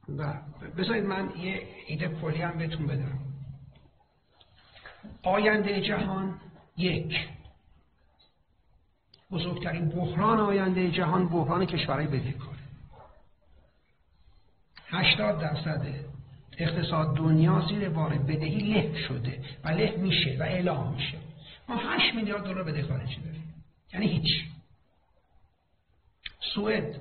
و بذارید من یه ایده کلی هم بهتون بدم. آینده جهان یک، بزرگترین بحران آینده جهان بحران کشورهای بدهکار. 80% اقتصاد دنیا زیر بار بدهی له شده و له میشه و اعلام میشه. ما 8 میلیارد دلار بدهی خارجی داریم، یعنی هیچ. سوئد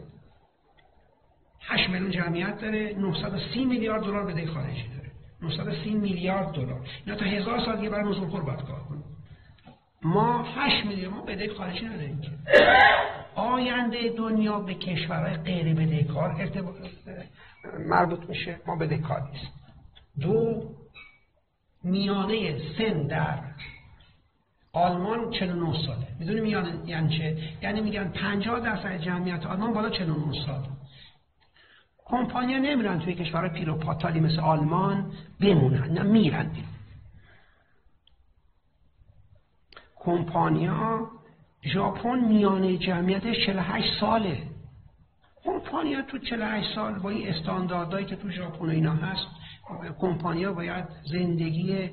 8 میلیون جمعیت داره، 930 میلیارد دلار بدهی خارجی داره. 930 میلیارد دلار. اینا تا 1000 سال دیگه برای نزولخور باید کار کنه. ما 8 میلیون، ما بدهی خارجی نداریم که. آینده دنیا به کشورهای غیر بدهکار مربوط میشه. ما بدهکار نیست. دو، میانه سن در آلمان 49 ساله. میدونی میانه یعنی چه؟ یعنی میگن 50% جمعیت آلمان بالا 49 سال. کمپانیا نمیرن توی کشورهای پیر و پاتالی مثل آلمان بمونن، نه میرن. کمپانیا ژاپن میانه جمعیتش 48 ساله. کمپانیا تو 48 سال با این استانداردهایی که تو ژاپن و اینا هست، کمپانیا باید زندگی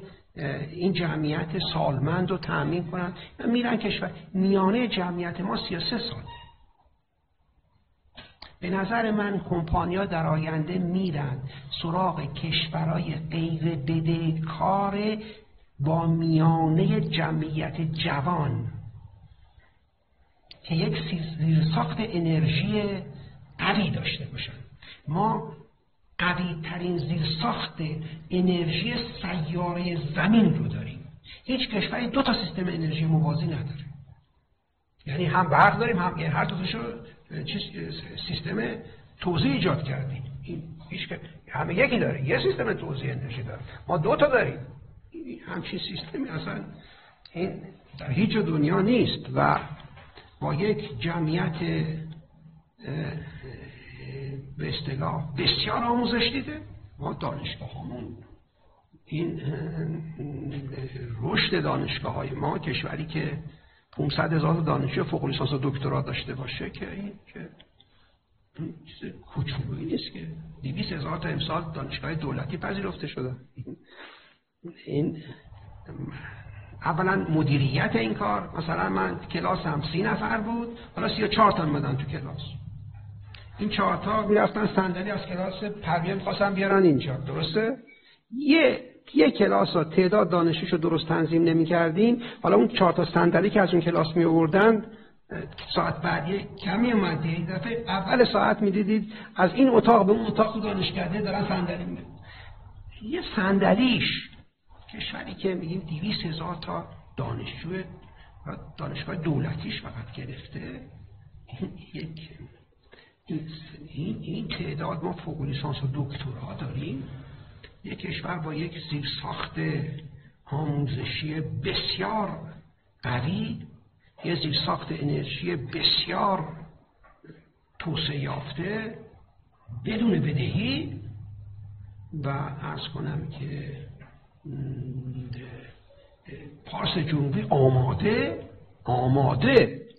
این جمعیت سالمند رو تأمین کنن. میرن کشور میانه جمعیت ما 33 ساله. به نظر من کمپانیا در آینده میرن سراغ کشورهای غیر بدهکار با میانه جمعیت جوان که یک زیرساخت انرژی قوی داشته باشن. ما قوی ترین زیرساخت انرژی سیاره زمین رو داریم. هیچ کشوری 2 تا سیستم انرژی موازی نداره. یعنی هم برق داریم، هم هر دو تاشو سیستم توزیع ایجاد کردیم. همه یکی داره، یه سیستم توزیع انرژی داره. ما 2 تا داریم. همچین سیستمی اصلا این در هیچ دنیا نیست و با یک جمعیت به اصطلاح بسیار آموزش دیده. ما دانشگاهامون این رشد دانشگاه‌های ما، کشوری که 500,000 دانشجو فوق لیسانس و دکترا داشته باشه که این که چیز کوچولویی نیست که 200,000 تا امسال دانشگاه دولتی پذیرفته شده. این اولا مدیریت این کار، مثلا من کلاسم 30 نفر بود، حالا 34 تا اومدن تو کلاس. این 4 تا میرفتن صندلی از کلاس پرویه می‌خواستن بیارن اینجا، درسته؟ یه کلاس رو تعداد دانشجوشو درست تنظیم نمی‌کردیم، حالا اون 4 تا صندلی که از اون کلاس می‌آوردن ساعت بعدی کمی اومد. این دفعه اول ساعت می‌دیدید از این اتاق به اون اتاق دانشکده دارن صندلی می‌برن. یه صندلیش کشوری که میگیم 200,000 تا دانشجو و دانشگاه دولتیش فقط گرفته، این تعداد ما فوق لیسانس و دکترا داریم. یک کشور با یک زیرساخت آموزشی بسیار قوی، یک زیرساخت انرژی بسیار توسعه یافته بدون بدهی و عرض کنم که پارس جنوبی آماده.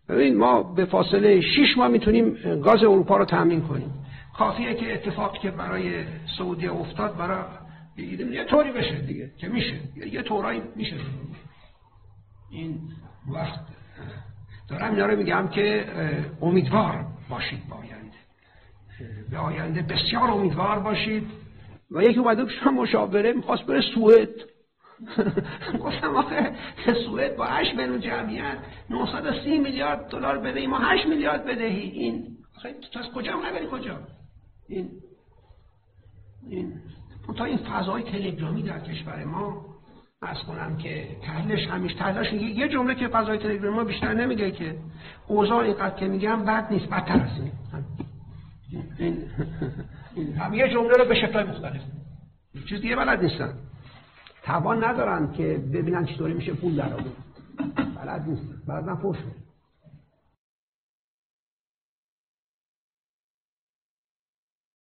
ببین ما به فاصله 6 ماه میتونیم گاز اروپا رو تامین کنیم. کافیه که اتفاقی که برای سعودی افتاد برای یه طوری بشه دیگه که میشه، یه طورایی میشه. این وقت دارم اینا رو میگم که امیدوار باشید به آینده بسیار امیدوار باشید. و یکی اومده پیشم مشاوره میخواست بره سوئد. گفتم آخه سوئد با 8 میلیون جمعیت 930 میلیارد دلار بدهی، ما 8 میلیارد بدهی. این تو از کجا نبری کجا؟ این تا این فضای تلگرامی در کشور ما عرض کنم که تحلیلش یه جمله که فضای تلگرامی ما بیشتر نمیگه که اوضاع اینقدر که میگم بد نیست، بدتر از این هم یه جمله رو به شکل مختلف چیز دیگه بلد نیستن، توان ندارن که ببینن چطوری میشه پول درآورد، بلد نیستن، بعداً فوش